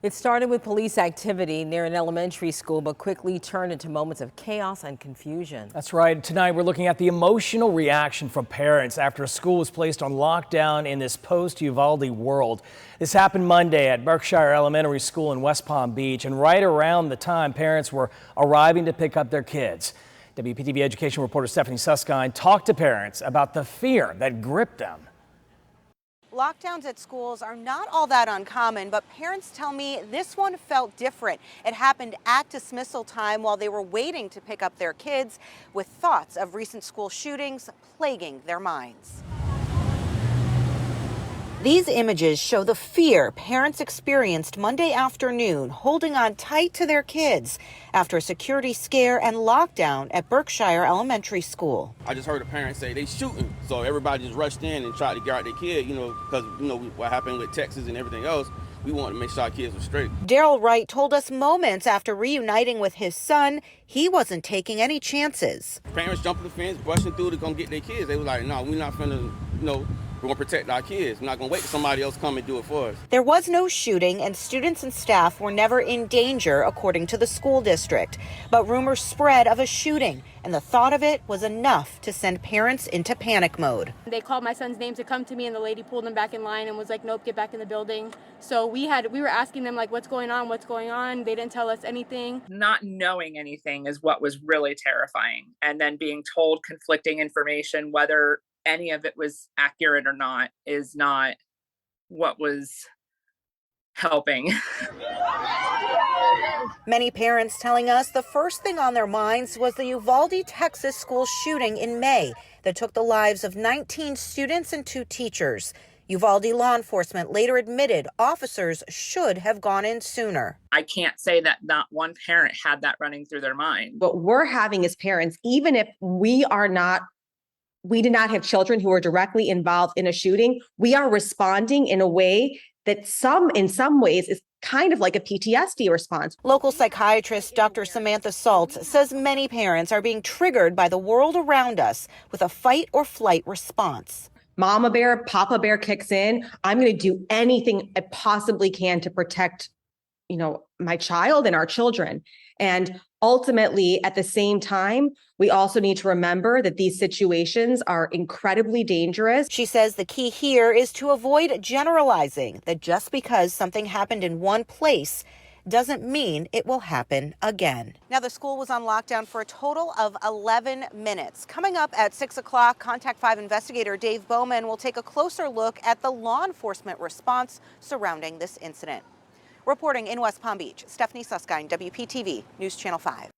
It started with police activity near an elementary school, but quickly turned into moments of chaos and confusion. That's right. Tonight, we're looking at the emotional reaction from parents after a school was placed on lockdown in this post-Uvalde world. This happened Monday at Berkshire Elementary School in West Palm Beach, and right around the time parents were arriving to pick up their kids. WPTV education reporter Stephanie Susskind talked to parents about the fear that gripped them. Lockdowns at schools are not all that uncommon, but parents tell me this one felt different. It happened at dismissal time while they were waiting to pick up their kids, with thoughts of recent school shootings plaguing their minds. These images show the fear parents experienced Monday afternoon holding on tight to their kids after a security scare and lockdown at Berkshire Elementary School. I just heard a parent say they shooting, so everybody just rushed in and tried to guard their kid, because, what happened with Texas and everything else. We wanted to make sure our kids were straight. DARRELL WRIGHT told us moments after reuniting with his son, he wasn't taking any chances. Parents jumping the fence, brushing through to come get their kids. They were like, no, we're not finna, we're going to protect our kids. We're not going to wait till somebody else come and do it for us. There was no shooting, and students and staff were never in danger, according to the school district. But rumors spread of a shooting, and the thought of it was enough to send parents into panic mode. They called my son's name to come to me, and the lady pulled him back in line and was like, nope, get back in the building. So we were asking them, like, what's going on? What's going on? They didn't tell us anything. Not knowing anything is what was really terrifying. And then being told conflicting information, whether any of it was accurate or not, is not what was helping. Many parents telling us the first thing on their minds was the Uvalde, Texas school shooting in May that took the lives of 19 students and 2 teachers. Uvalde law enforcement later admitted officers should have gone in sooner. I can't say that not one parent had that running through their mind. What we're having as parents, even if we did not have children who are directly involved in a shooting, we are responding in a way that in some ways is kind of like a PTSD response. Local psychiatrist Dr. SAMANTHA SALTZ says many parents are being triggered by the world around us with a fight or flight response. Mama bear, Papa bear kicks in. I'm going to do anything I possibly can to protect, my child and our children. And ultimately, at the same time, we also need to remember that these situations are incredibly dangerous. She says the key here is to avoid generalizing that just because something happened in one place doesn't mean it will happen again. Now, the school was on lockdown for a total of 11 minutes. Coming up at 6 o'clock, Contact 5 investigator Dave Bowman will take a closer look at the law enforcement response surrounding this incident. Reporting in West Palm Beach, Stephanie Susskind, WPTV News Channel 5.